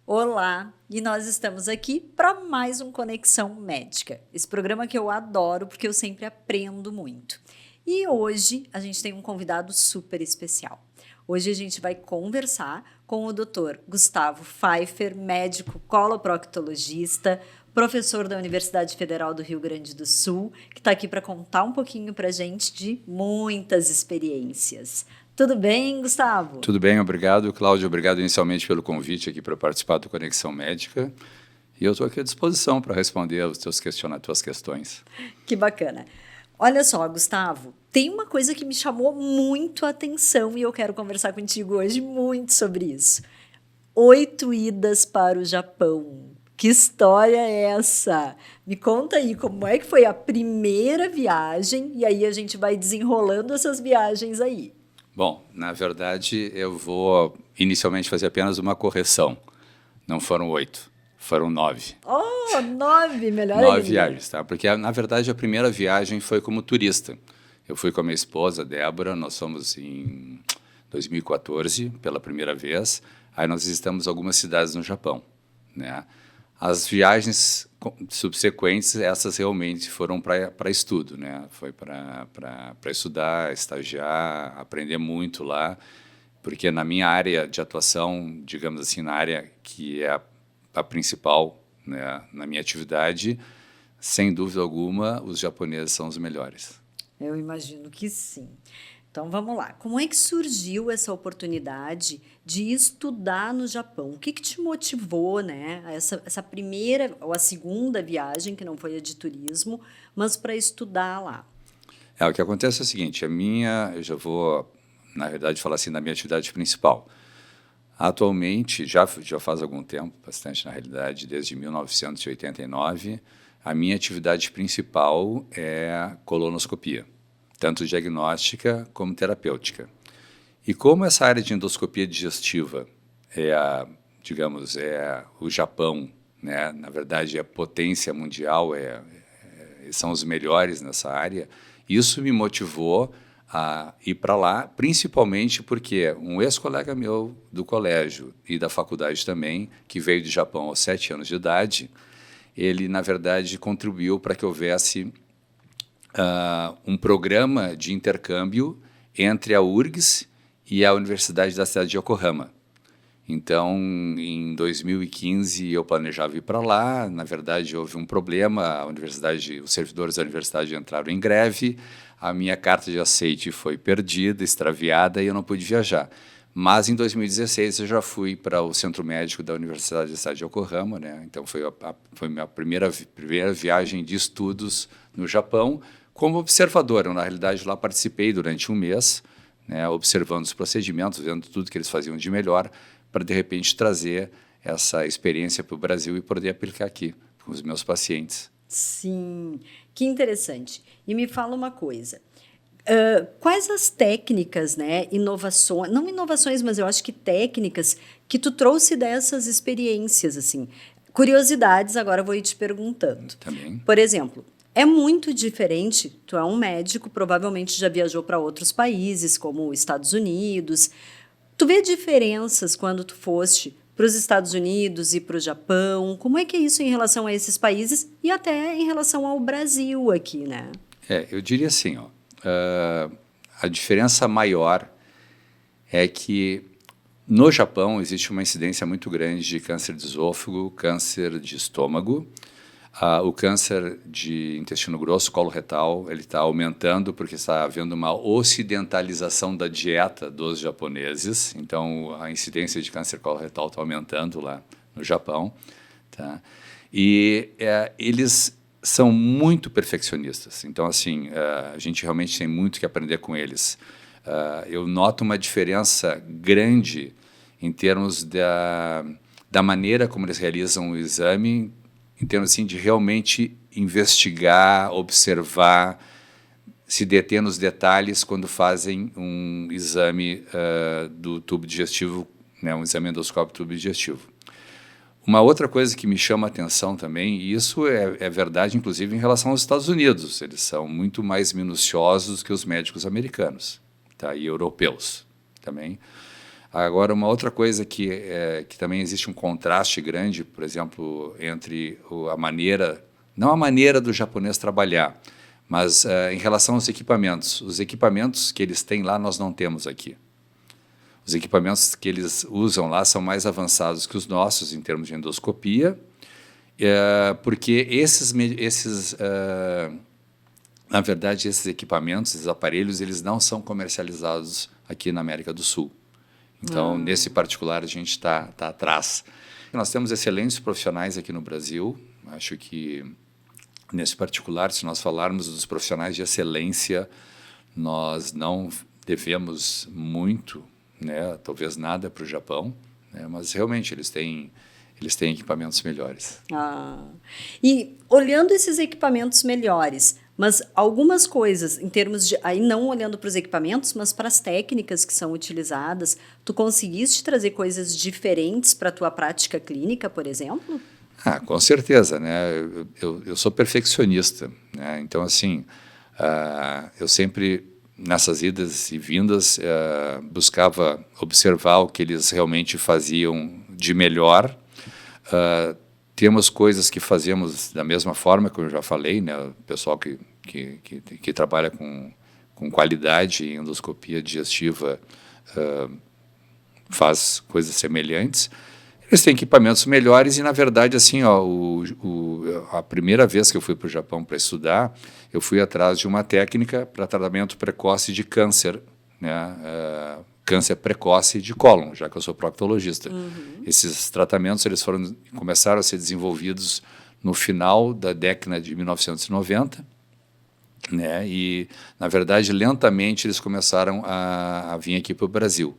Olá, e nós estamos aqui para mais um Conexão Médica. Esse programa que eu adoro porque eu sempre aprendo muito. E hoje a gente tem um convidado super especial. Hoje a gente vai conversar com o Dr. Gustavo Pfeiffer, médico coloproctologista, professor da Universidade Federal do Rio Grande do Sul, que está aqui para contar um pouquinho para a gente de muitas experiências. Tudo bem, Gustavo? Tudo bem, obrigado, Cláudio. Obrigado inicialmente pelo convite aqui para participar do Conexão Médica. E eu estou aqui à disposição para responder aos teus tuas questões. Que bacana. Olha só, Gustavo, tem uma coisa que me chamou muito a atenção e eu quero conversar contigo hoje muito sobre isso. 8 idas para o Japão. Que história é essa? Me conta aí como é que foi a primeira viagem e aí a gente vai desenrolando essas viagens aí. Bom, na verdade, eu vou inicialmente fazer apenas uma correção. Não foram 8, foram 9. Oh, 9, melhor 9 ainda. viagens, tá? Porque, na verdade, a primeira viagem foi como turista. Eu fui com a minha esposa, Débora, nós fomos em 2014, pela primeira vez. Aí nós visitamos algumas cidades no Japão, né? As viagens subsequentes, essas realmente foram para estudo, né? Foi para estudar, estagiar, aprender muito lá, porque na minha área de atuação, digamos assim, na área que é a principal, né, na minha atividade, sem dúvida alguma, os japoneses são os melhores. Eu imagino que sim. Então vamos lá. Como é que surgiu essa oportunidade de estudar no Japão? O que te motivou, né? Essa primeira ou a segunda viagem, que não foi a de turismo, mas para estudar lá? O que acontece é o seguinte, eu já vou, na verdade, falar assim da minha atividade principal. Atualmente, já faz algum tempo, bastante na realidade, desde 1989, a minha atividade principal é a colonoscopia, tanto diagnóstica como terapêutica. E como essa área de endoscopia digestiva digamos, o Japão, né? Na verdade, é a potência mundial, são os melhores nessa área, isso me motivou a ir para lá, principalmente porque um ex-colega meu do colégio e da faculdade também, que veio do Japão aos 7 anos de idade, ele, na verdade, contribuiu para que houvesse um programa de intercâmbio entre a URGS e a Universidade da cidade de Yokohama. Então, em 2015, eu planejava ir para lá. Na verdade, houve um problema. Os servidores da universidade entraram em greve. A minha carta de aceite foi perdida, extraviada, e eu não pude viajar. Mas, em 2016, eu já fui para o centro médico da Universidade da cidade de Yokohama, né? Então, foi a minha primeira viagem de estudos no Japão, como observador. Eu, na realidade, lá participei durante um mês, né, observando os procedimentos, vendo tudo que eles faziam de melhor, para, de repente, trazer essa experiência para o Brasil e poder aplicar aqui com os meus pacientes. Sim, que interessante. E me fala uma coisa, quais as técnicas, né, inovações, não inovações, mas eu acho que técnicas que tu trouxe dessas experiências, assim, curiosidades, agora eu vou ir te perguntando. Também. Por exemplo, é muito diferente, tu é um médico, provavelmente já viajou para outros países, como Estados Unidos. Tu vê diferenças quando tu foste para os Estados Unidos e para o Japão? Como é que é isso em relação a esses países e até em relação ao Brasil aqui, né? Eu diria assim, a diferença maior é que no Japão existe uma incidência muito grande de câncer de esôfago, câncer de estômago. O câncer de intestino grosso, colo retal, ele está aumentando porque está havendo uma ocidentalização da dieta dos japoneses. Então, a incidência de câncer colo retal está aumentando lá no Japão. Tá? E eles são muito perfeccionistas. Então, assim, a gente realmente tem muito que aprender com eles. Eu noto uma diferença grande em termos da maneira como eles realizam o exame, em termos assim, de realmente investigar, observar, se deter nos detalhes quando fazem um exame do tubo digestivo, né, um exame endoscópico do tubo digestivo. Uma outra coisa que me chama a atenção também, e isso é verdade inclusive em relação aos Estados Unidos, eles são muito mais minuciosos que os médicos americanos, tá, e europeus também. Agora, uma outra coisa que também existe um contraste grande, por exemplo, entre a maneira, não a maneira do japonês trabalhar, mas em relação aos equipamentos. Os equipamentos que eles têm lá, nós não temos aqui. Os equipamentos que eles usam lá são mais avançados que os nossos em termos de endoscopia, porque na verdade, esses equipamentos, esses aparelhos, eles não são comercializados aqui na América do Sul. Então, nesse particular, a gente está atrás. Nós temos excelentes profissionais aqui no Brasil. Acho que, nesse particular, se nós falarmos dos profissionais de excelência, nós não devemos muito, né, talvez nada para o Japão, né, mas realmente eles têm equipamentos melhores. E olhando esses equipamentos melhores, mas algumas coisas, em termos de, aí não olhando para os equipamentos, mas para as técnicas que são utilizadas, tu conseguiste trazer coisas diferentes para a tua prática clínica, por exemplo? Com certeza, né? Eu sou perfeccionista, né? Então, assim, eu sempre, nessas idas e vindas, buscava observar o que eles realmente faziam de melhor. Temos coisas que fazemos da mesma forma, como eu já falei, né? O pessoal que trabalha com qualidade em endoscopia digestiva faz coisas semelhantes. Eles têm equipamentos melhores e, na verdade, assim, a primeira vez que eu fui para o Japão para estudar, eu fui atrás de uma técnica para tratamento precoce de câncer, né? Câncer precoce de cólon, já que eu sou proctologista. Esses tratamentos começaram a ser desenvolvidos no final da década de 1990, né? E, na verdade, lentamente eles começaram a vir aqui para o Brasil,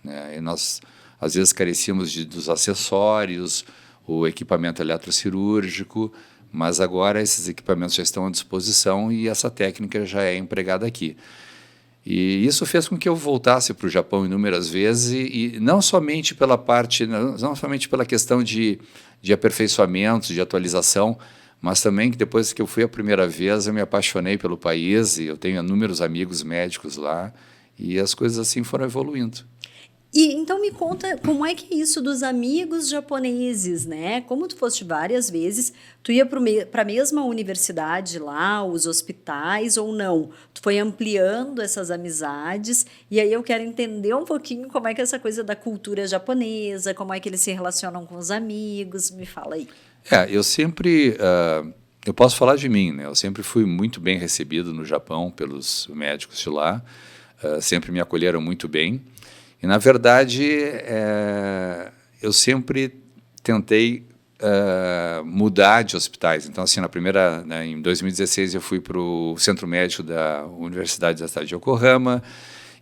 né? E nós, às vezes, carecíamos dos acessórios, o equipamento eletrocirúrgico, mas agora esses equipamentos já estão à disposição e essa técnica já é empregada aqui. E isso fez com que eu voltasse para o Japão inúmeras vezes e não somente pela questão de aperfeiçoamento, de atualização, mas também que depois que eu fui a primeira vez eu me apaixonei pelo país e eu tenho inúmeros amigos médicos lá e as coisas assim foram evoluindo. E então me conta como é que é isso dos amigos japoneses, né? Como tu foste várias vezes, tu ia para a mesma universidade lá, os hospitais ou não? Tu foi ampliando essas amizades e aí eu quero entender um pouquinho como é que é essa coisa da cultura japonesa, como é que eles se relacionam com os amigos, me fala aí. Eu sempre, eu posso falar de mim, né? Eu sempre fui muito bem recebido no Japão pelos médicos de lá, sempre me acolheram muito bem. E, na verdade, eu sempre tentei mudar de hospitais. Então, assim, em 2016, eu fui para o Centro Médico da Universidade da cidade de Yokohama.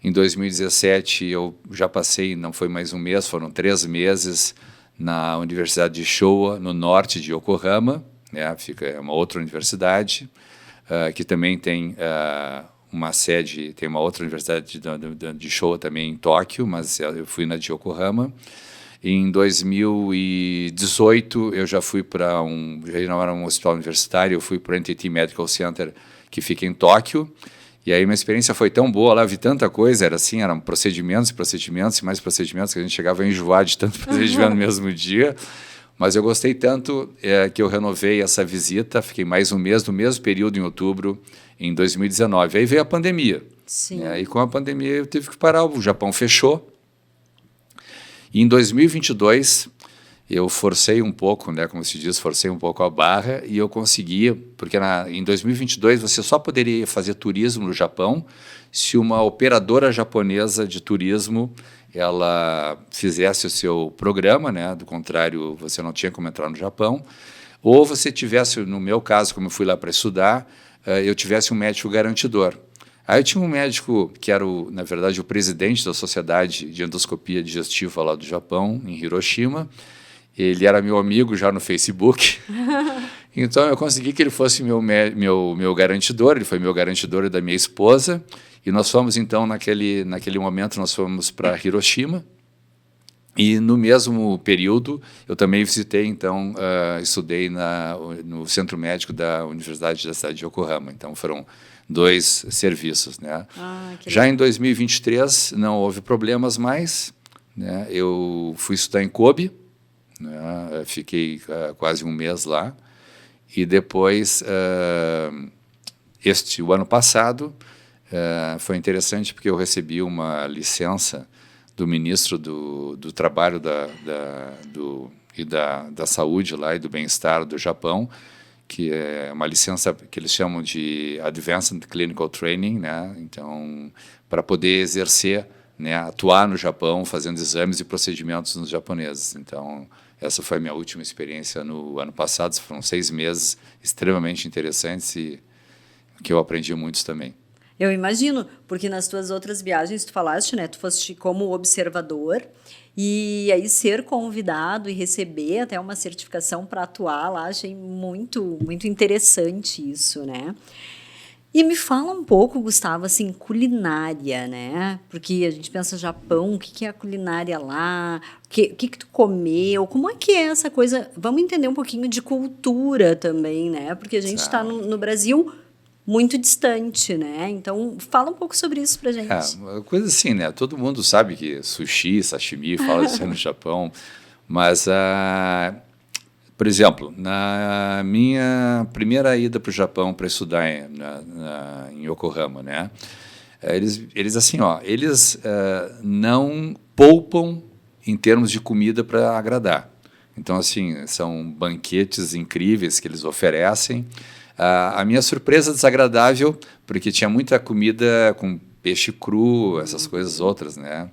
Em 2017, eu já passei, não foi mais um mês, foram 3 meses na Universidade de Showa, no norte de Yokohama, né? É uma outra universidade, que também tem uma sede, tem uma outra universidade de Showa também em Tóquio, mas eu fui na de Yokohama. Em 2018, eu já fui já não era um hospital universitário, eu fui para o NTT Medical Center, que fica em Tóquio, e aí minha experiência foi tão boa, lá vi tanta coisa, eram procedimentos e procedimentos e mais procedimentos, que a gente chegava a enjoar de tanto procedimento no mesmo dia, mas eu gostei tanto que eu renovei essa visita, fiquei mais um mês, no mesmo período, em outubro, em 2019. Aí veio a pandemia. Sim. E com a pandemia eu tive que parar, o Japão fechou. E em 2022 eu forcei um pouco, né, como se diz, forcei um pouco a barra e eu consegui, porque em 2022 você só poderia fazer turismo no Japão se uma operadora japonesa de turismo ela fizesse o seu programa, né, do contrário você não tinha como entrar no Japão, ou você tivesse, no meu caso, como eu fui lá para estudar, eu tivesse um médico garantidor. Aí eu tinha um médico que era, na verdade, o presidente da Sociedade de Endoscopia Digestiva lá do Japão, em Hiroshima. Ele era meu amigo já no Facebook. Então, eu consegui que ele fosse meu garantidor. Ele foi meu garantidor e da minha esposa. E nós fomos, então, naquele momento, nós fomos para Hiroshima. E, no mesmo período, eu também visitei, então, estudei no Centro Médico da Universidade da cidade de Yokohama. Então, foram 2 serviços, né? Que Já legal. em 2023, não houve problemas mais, né? Eu fui estudar em Kobe, né? Fiquei quase um mês lá. E depois, o ano passado, foi interessante porque eu recebi uma licença do ministro do Trabalho e da Saúde lá e do Bem-Estar do Japão, que é uma licença que eles chamam de Advanced Clinical Training, né? Então, para poder exercer, né, atuar no Japão, fazendo exames e procedimentos nos japoneses. Então, essa foi a minha última experiência no ano passado. Foram 6 meses extremamente interessantes e que eu aprendi muito também. Eu imagino, porque nas tuas outras viagens tu falaste, né? Tu foste como observador e aí ser convidado e receber até uma certificação para atuar lá, achei muito, muito interessante isso, né? E me fala um pouco, Gustavo, assim, culinária, né? Porque a gente pensa Japão, o que é a culinária lá? O que tu comeu? Como é que é essa coisa? Vamos entender um pouquinho de cultura também, né? Porque a gente está no Brasil muito distante, né? Então, fala um pouco sobre isso pra gente. Uma coisa assim, né? Todo mundo sabe que sushi, sashimi, fala isso no Japão, mas, por exemplo, na minha primeira ida para o Japão para estudar em Yokohama, né? Eles assim, ó, eles não poupam em termos de comida para agradar. Então, assim, são banquetes incríveis que eles oferecem. A minha surpresa desagradável, porque tinha muita comida com peixe cru, essas coisas outras, né?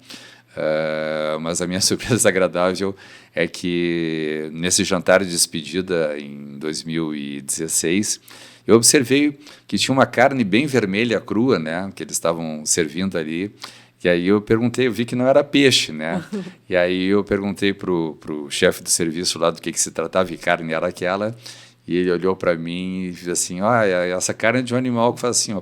Mas a minha surpresa desagradável é que nesse jantar de despedida em 2016, eu observei que tinha uma carne bem vermelha, crua, né? Que eles estavam servindo ali. E aí eu vi que não era peixe, né? E aí eu perguntei pro chefe do serviço lá do que se tratava, e carne era aquela. E ele olhou para mim e disse assim, essa carne é de um animal que faz assim, ó,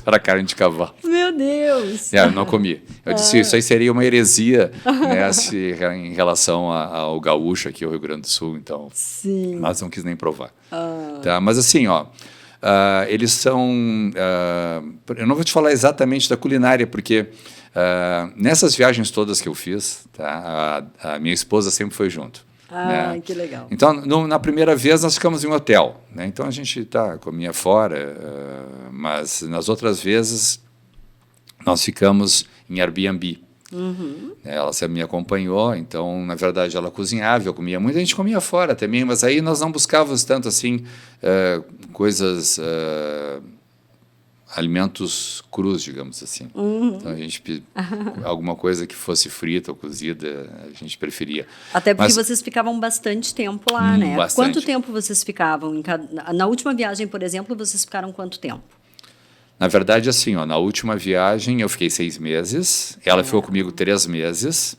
era carne de cavalo. Meu Deus! Eu não comi. Eu disse, isso aí seria uma heresia, né, em relação ao gaúcho aqui, ao Rio Grande do Sul, então. Sim. Mas não quis nem provar. Tá? Mas assim, ó, eles são... eu não vou te falar exatamente da culinária, porque nessas viagens todas que eu fiz, tá, a minha esposa sempre foi junto. Né? Que legal. Então, na primeira vez, nós ficamos em um hotel. Né? Então, a gente comia fora, mas nas outras vezes, nós ficamos em Airbnb. Uhum. Ela sempre me acompanhou, então, na verdade, ela cozinhava, eu comia muito, a gente comia fora também, mas aí nós não buscávamos tanto assim coisas... alimentos crus, digamos assim. Uhum. Então, a gente alguma coisa que fosse frita ou cozida, a gente preferia. Até porque vocês ficavam bastante tempo lá, né? Bastante. Quanto tempo vocês ficavam? Na última viagem, por exemplo, vocês ficaram quanto tempo? Na verdade, assim, ó, na última viagem eu fiquei 6 meses, ela ficou comigo 3 meses,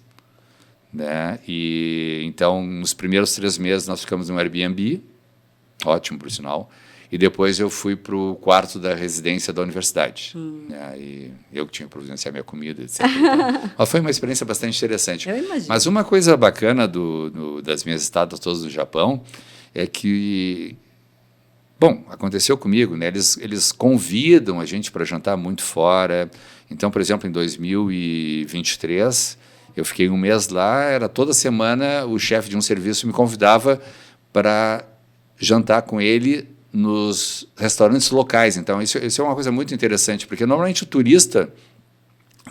né? E então, nos primeiros 3 meses nós ficamos no Airbnb, ótimo, por sinal. E depois eu fui para o quarto da residência da universidade. Né? E eu que tinha que providenciar minha comida, etc. Então, foi uma experiência bastante interessante. Eu imagino. Mas uma coisa bacana das minhas estadas todas no Japão é que, bom, aconteceu comigo, né? Eles convidam a gente para jantar muito fora. Então, por exemplo, em 2023, eu fiquei um mês lá, era toda semana o chefe de um serviço me convidava para jantar com ele nos restaurantes locais. Então, isso é uma coisa muito interessante, porque normalmente o turista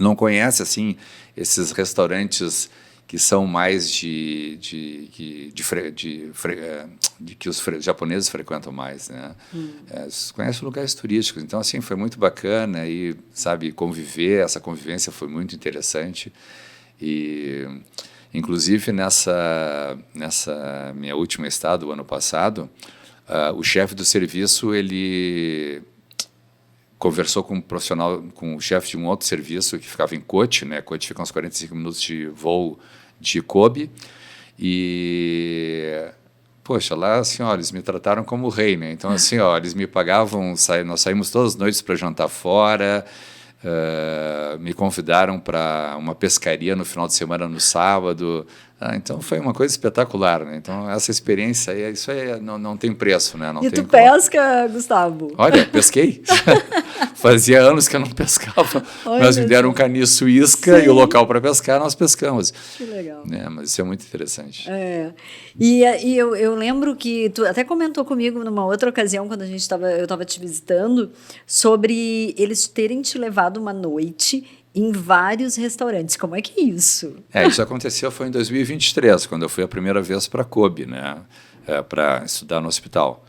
não conhece assim esses restaurantes que são mais que os japoneses frequentam mais, né? Conhecem lugares turísticos. Então, assim, foi muito bacana e, sabe, essa convivência foi muito interessante. E, inclusive, nessa minha última estada, o ano passado, o chefe do serviço, ele conversou com um profissional, com o chefe de um outro serviço que ficava em Kochi, né? Kochi fica uns 45 minutos de voo de Kobe. E, poxa, lá, assim, ó, eles me trataram como rei, né? Então, assim, ó, eles me pagavam, nós saímos todas as noites para jantar fora, me convidaram para uma pescaria no final de semana, no sábado. Então, foi uma coisa espetacular, né? Então, essa experiência, isso aí não tem preço, né? Não e tem tu pesca, Gustavo? Olha, pesquei. Fazia anos que eu não pescava, mas me deram um caniço isca e o local para pescar, nós pescamos. Que legal. Mas isso é muito interessante. E eu lembro que tu até comentou comigo numa outra ocasião, quando eu estava te visitando, sobre eles terem te levado uma noite em vários restaurantes. Como é que é isso? Isso aconteceu foi em 2023, quando eu fui a primeira vez para Kobe, né, para estudar no hospital.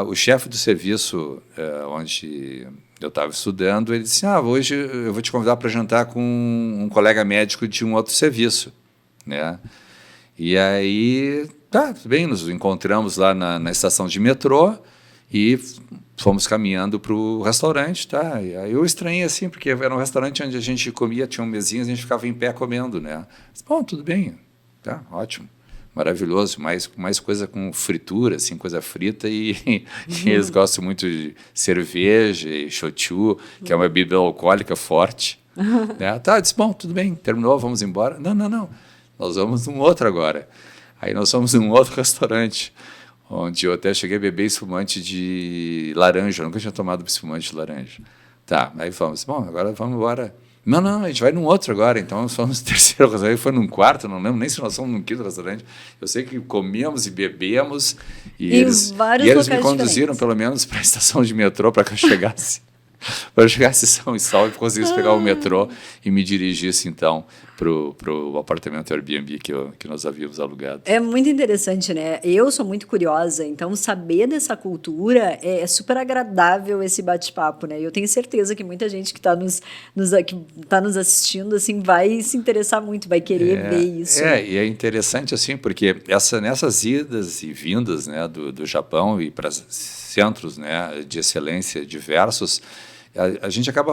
O chefe do serviço onde eu estava estudando, ele disse, hoje eu vou te convidar para jantar com um colega médico de um outro serviço, né? E aí, tudo bem, nos encontramos lá na estação de metrô e fomos caminhando para o restaurante, tá? E aí eu estranhei assim, porque era um restaurante onde a gente comia, tinha mesinhas, a gente ficava em pé comendo, né? Bom, tudo bem, tá, ótimo. Maravilhoso, mais coisa com fritura, assim, coisa frita, e eles gostam muito de cerveja e shochu, que é uma bebida alcoólica forte. Né? Disse, bom, tudo bem, terminou, vamos embora. Não, nós vamos num outro agora. Aí nós fomos num outro restaurante, onde eu até cheguei a beber espumante de laranja, eu nunca tinha tomado espumante de laranja. Aí fomos, bom, agora vamos embora. Não, a gente vai num outro agora, então nós fomos no terceiro restaurante, foi num quarto, não lembro nem se nós fomos num quinto restaurante. Eu sei que comíamos e bebemos, e eles me conduziram pelo menos para a estação de metrô para que eu chegasse. Para eu chegasse são e salvo e conseguisse pegar o metrô e me dirigisse, então, para o apartamento Airbnb que nós havíamos alugado. É muito interessante, né? Eu sou muito curiosa, então saber dessa cultura é super agradável esse bate-papo, né? Eu tenho certeza que muita gente que está nos assistindo assim, vai se interessar muito, vai querer ver isso. E é interessante assim, porque nessas idas e vindas, né, do Japão e para centros, né, de excelência diversos, a gente acaba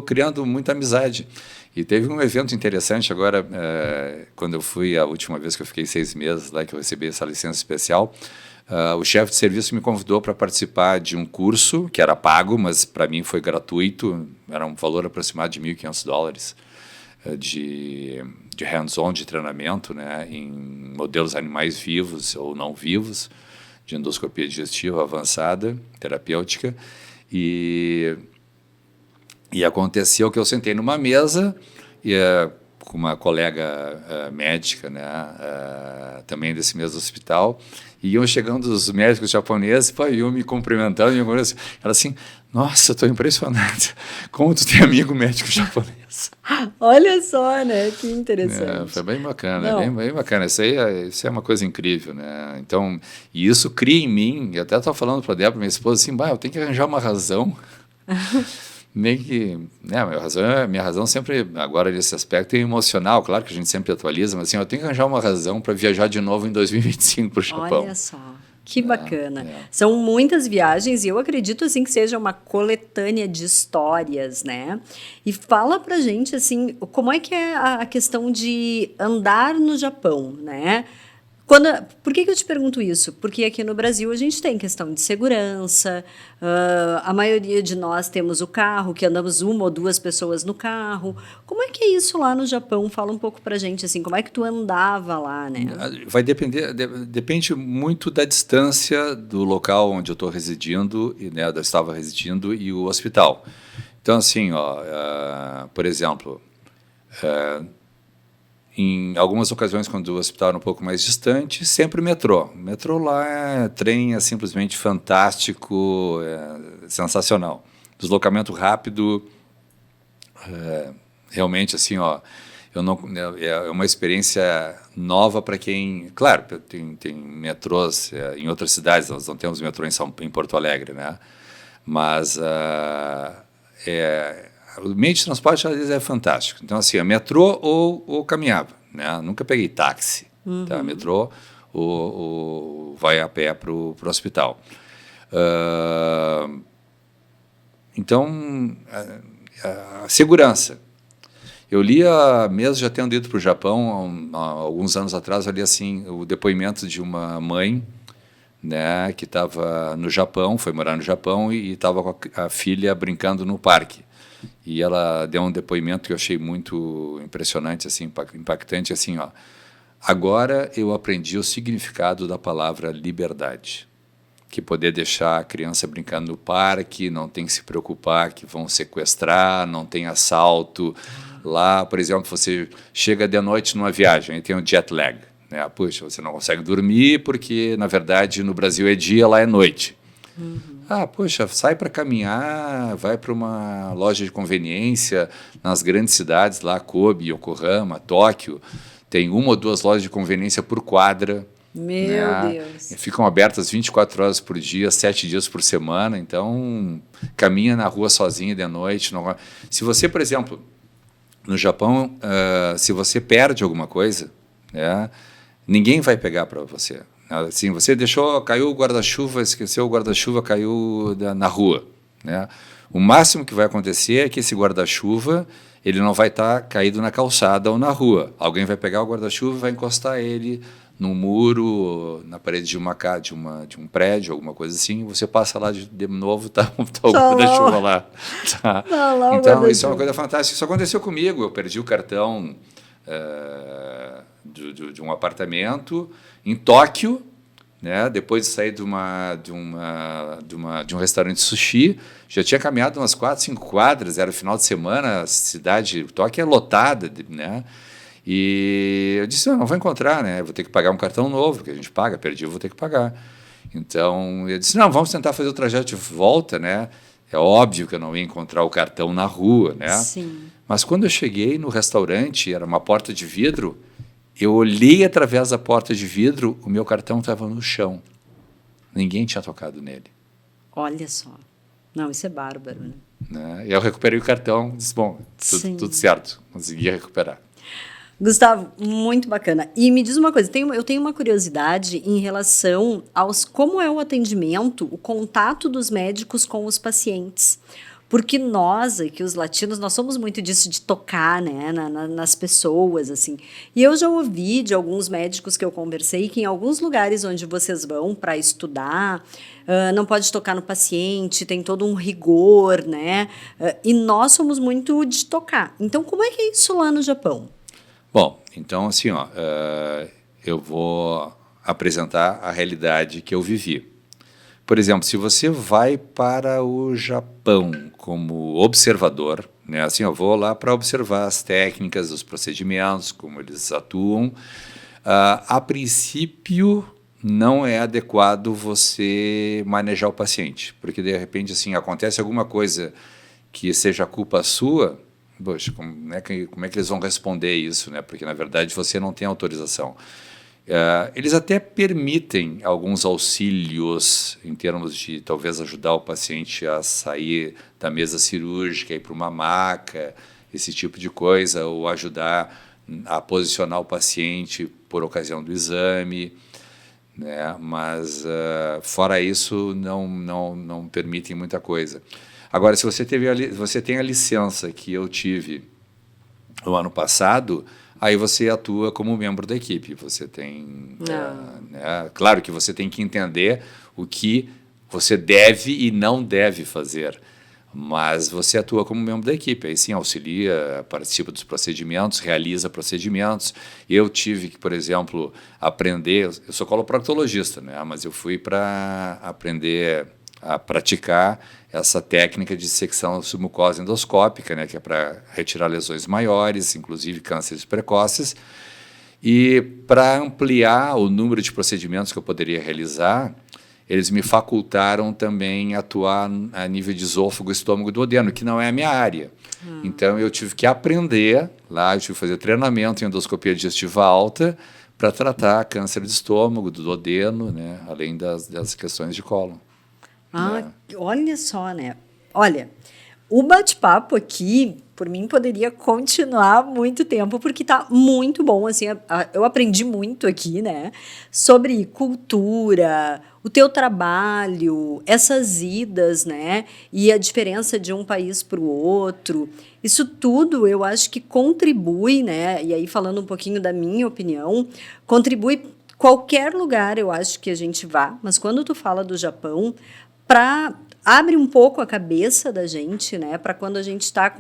criando muita amizade. E teve um evento interessante agora, quando eu fui, a última vez que eu fiquei 6 meses lá, que eu recebi essa licença especial, o chefe de serviço me convidou para participar de um curso, que era pago, mas para mim foi gratuito, era um valor aproximado de $1.500, de hands-on, de treinamento, né, em modelos animais vivos ou não vivos, de endoscopia digestiva avançada, terapêutica, e aconteceu que eu sentei numa mesa com uma colega médica, né, também desse mesmo hospital, e iam chegando os médicos japoneses, iam me cumprimentando, e ela assim, nossa, estou impressionada, como tu tem amigo médico japonês. Olha só, né, que interessante. Foi bem bacana, bem bacana, isso é uma coisa incrível, né, então, e isso cria em mim, eu até estava falando para a Débora, minha esposa, assim, eu tenho que arranjar uma razão, nem que, né, minha razão sempre, agora nesse aspecto é emocional, claro que a gente sempre atualiza, mas assim, eu tenho que arranjar uma razão para viajar de novo em 2025 para o Japão. Olha só, que bacana. São muitas viagens e eu acredito assim que seja uma coletânea de histórias, né? E fala pra gente assim, como é que é a questão de andar no Japão, né? Por que eu te pergunto isso? Porque aqui no Brasil a gente tem questão de segurança, a maioria de nós temos o carro, que andamos 1 ou 2 pessoas no carro. Como é que é isso lá no Japão? Fala um pouco pra gente, assim, como é que tu andava lá, né? Vai depende muito da distância do local onde eu estou residindo, né, eu estava residindo, e o hospital. Então, assim, por exemplo, em algumas ocasiões, quando o hospital era um pouco mais distante, sempre metrô. Metrô lá, trem é simplesmente fantástico, sensacional. Deslocamento rápido, realmente, assim, é uma experiência nova para quem... Claro, tem metrôs em outras cidades, nós não temos metrô em Porto Alegre, né? Mas o meio de transporte, às vezes, é fantástico. Então, assim, metrô ou caminhava, né? Nunca peguei táxi, tá? Metrô ou vai a pé para o hospital. Então, a segurança. Eu lia, mesmo já tendo ido para o Japão, há alguns anos atrás, eu li assim, o depoimento de uma mãe, né, que estava no Japão, foi morar no Japão e estava com a filha brincando no parque. E ela deu um depoimento que eu achei muito impressionante, assim, impactante, assim, agora eu aprendi o significado da palavra liberdade. que poder deixar a criança brincando no parque, não tem que se preocupar que vão sequestrar, não tem assalto. Lá, por exemplo, você chega de noite numa viagem e tem um jet lag, né? Puxa, você não consegue dormir porque, na verdade, no Brasil é dia, lá é noite. Poxa, sai para caminhar, vai para uma loja de conveniência nas grandes cidades, lá Kobe, Yokohama, Tóquio, tem 1 ou 2 lojas de conveniência por quadra. Meu né? Deus. Ficam abertas 24 horas por dia, 7 dias por semana, então caminha na rua sozinho de noite. Não... Se você, por exemplo, no Japão, se você perde alguma coisa, né, ninguém vai pegar para você. Assim, você deixou, caiu o guarda-chuva, esqueceu o guarda-chuva, caiu na rua, né? O máximo que vai acontecer é que esse guarda-chuva ele não vai estar caído na calçada ou na rua. Alguém vai pegar o guarda-chuva e vai encostar ele num muro, na parede de um prédio, alguma coisa assim. Você passa lá de novo, tá o guarda-chuva lá. Tá. Lá Então, isso é uma coisa fantástica. Isso aconteceu comigo. Eu perdi o cartão de um apartamento em Tóquio, né? Depois de sair de um restaurante de sushi, já tinha caminhado umas 4, 5 quadras, era final de semana, a cidade, Tóquio é lotada, né? E eu disse, não vou encontrar, né? Vou ter que pagar um cartão novo, que a gente paga, perdi, eu vou ter que pagar. Então, eu disse, não, vamos tentar fazer o trajeto de volta, né? É óbvio que eu não ia encontrar o cartão na rua, né? Sim. Mas quando eu cheguei no restaurante, era uma porta de vidro, eu olhei através da porta de vidro, o meu cartão estava no chão. Ninguém tinha tocado nele. Olha só. Não, isso é bárbaro, né? E eu recuperei o cartão, disse, bom, tudo certo, consegui recuperar. Gustavo, muito bacana. E me diz uma coisa, eu tenho uma curiosidade em relação aos como é o atendimento, o contato dos médicos com os pacientes. Porque nós, aqui os latinos, nós somos muito disso de tocar, né, nas pessoas, assim. E eu já ouvi de alguns médicos que eu conversei que em alguns lugares onde vocês vão para estudar, não pode tocar no paciente, tem todo um rigor, né? E nós somos muito de tocar. Então, como é que é isso lá no Japão? Bom, então assim, eu vou apresentar a realidade que eu vivi. Por exemplo, se você vai para o Japão como observador, né, assim, eu vou lá para observar as técnicas, os procedimentos, como eles atuam, a princípio não é adequado você manejar o paciente, porque de repente assim, acontece alguma coisa que seja culpa sua. Poxa, como é que eles vão responder isso, né? Porque, na verdade, você não tem autorização. Eles até permitem alguns auxílios em termos de, talvez, ajudar o paciente a sair da mesa cirúrgica, ir para uma maca, esse tipo de coisa, ou ajudar a posicionar o paciente por ocasião do exame, né? Mas, fora isso, não permitem muita coisa. Agora, se você tem a licença que eu tive no ano passado, aí você atua como membro da equipe. Você tem... né, claro que você tem que entender o que você deve e não deve fazer, mas você atua como membro da equipe. Aí sim, auxilia, participa dos procedimentos, realiza procedimentos. Eu tive que, por exemplo, aprender... Eu sou coloproctologista, né, mas eu fui para aprender a praticar essa técnica de secção submucosa endoscópica, né, que é para retirar lesões maiores, inclusive cânceres precoces. E para ampliar o número de procedimentos que eu poderia realizar, eles me facultaram também atuar a nível de esôfago, estômago e duodeno, que não é a minha área. Então, eu tive que aprender, lá eu tive que fazer treinamento em endoscopia digestiva alta para tratar câncer de estômago, do duodeno, né, além das questões de cólon. Olha só, né? Olha, o bate-papo aqui, por mim, poderia continuar muito tempo, porque tá muito bom, assim, eu aprendi muito aqui, né? Sobre cultura, o teu trabalho, essas idas, né? E a diferença de um país para o outro. Isso tudo, eu acho que contribui, né? E aí, falando um pouquinho da minha opinião, contribui qualquer lugar, eu acho que a gente vá, mas quando tu fala do Japão, abre um pouco a cabeça da gente, né? Para quando a gente está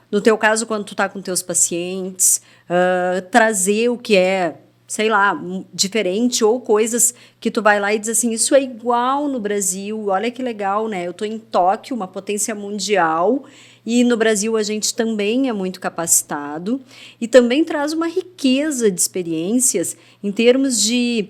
no teu caso, quando tu está com teus pacientes, trazer o que é sei lá, diferente, ou coisas que tu vai lá e diz assim, isso é igual no Brasil, olha que legal, né? Eu tô em Tóquio, uma potência mundial, e no Brasil a gente também é muito capacitado, e também traz uma riqueza de experiências em termos de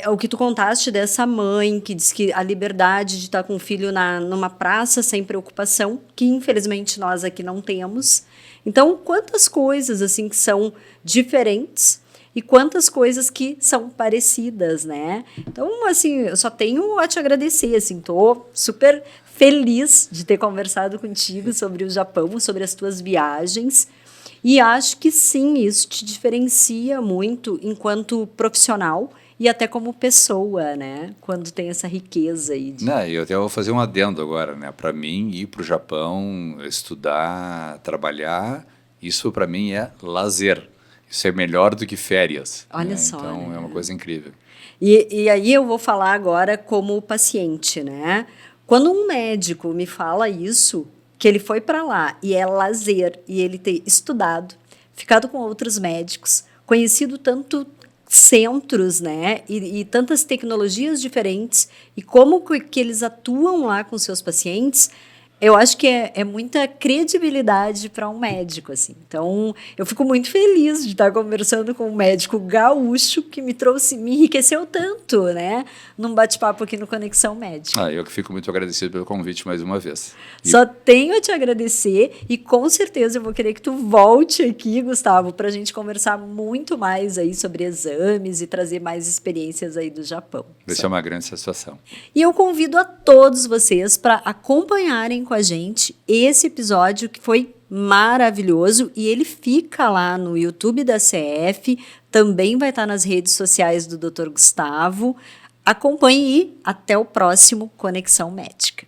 o que tu contaste dessa mãe que diz que a liberdade de estar com o filho numa praça sem preocupação, que infelizmente nós aqui não temos. Então, quantas coisas assim que são diferentes e quantas coisas que são parecidas, né? Então, assim, eu só tenho a te agradecer, assim, tô super feliz de ter conversado contigo sobre o Japão, sobre as tuas viagens. E acho que sim, isso te diferencia muito enquanto profissional e até como pessoa, né? Quando tem essa riqueza aí. Não, eu até vou fazer um adendo agora, né? Para mim, ir para o Japão, estudar, trabalhar, isso para mim é lazer. Isso é melhor do que férias. Olha né? só, Então, né? é uma coisa incrível. E aí eu vou falar agora como paciente, né? Quando um médico me fala isso, que ele foi para lá e é lazer, e ele ter estudado, ficado com outros médicos, conhecido tanto centros, né? E tantas tecnologias diferentes, e como que eles atuam lá com seus pacientes, eu acho que é muita credibilidade para um médico, assim. Então, eu fico muito feliz de estar conversando com um médico gaúcho que me enriqueceu tanto, né? Num bate-papo aqui no Conexão Médica. Eu que fico muito agradecido pelo convite mais uma vez. Só tenho a te agradecer e com certeza eu vou querer que tu volte aqui, Gustavo, para a gente conversar muito mais aí sobre exames e trazer mais experiências aí do Japão. Vai ser uma grande satisfação. E eu convido a todos vocês para acompanharem com a gente esse episódio que foi maravilhoso e ele fica lá no YouTube da CF, também vai estar nas redes sociais do Dr. Gustavo. Acompanhe e até o próximo Conexão Médica.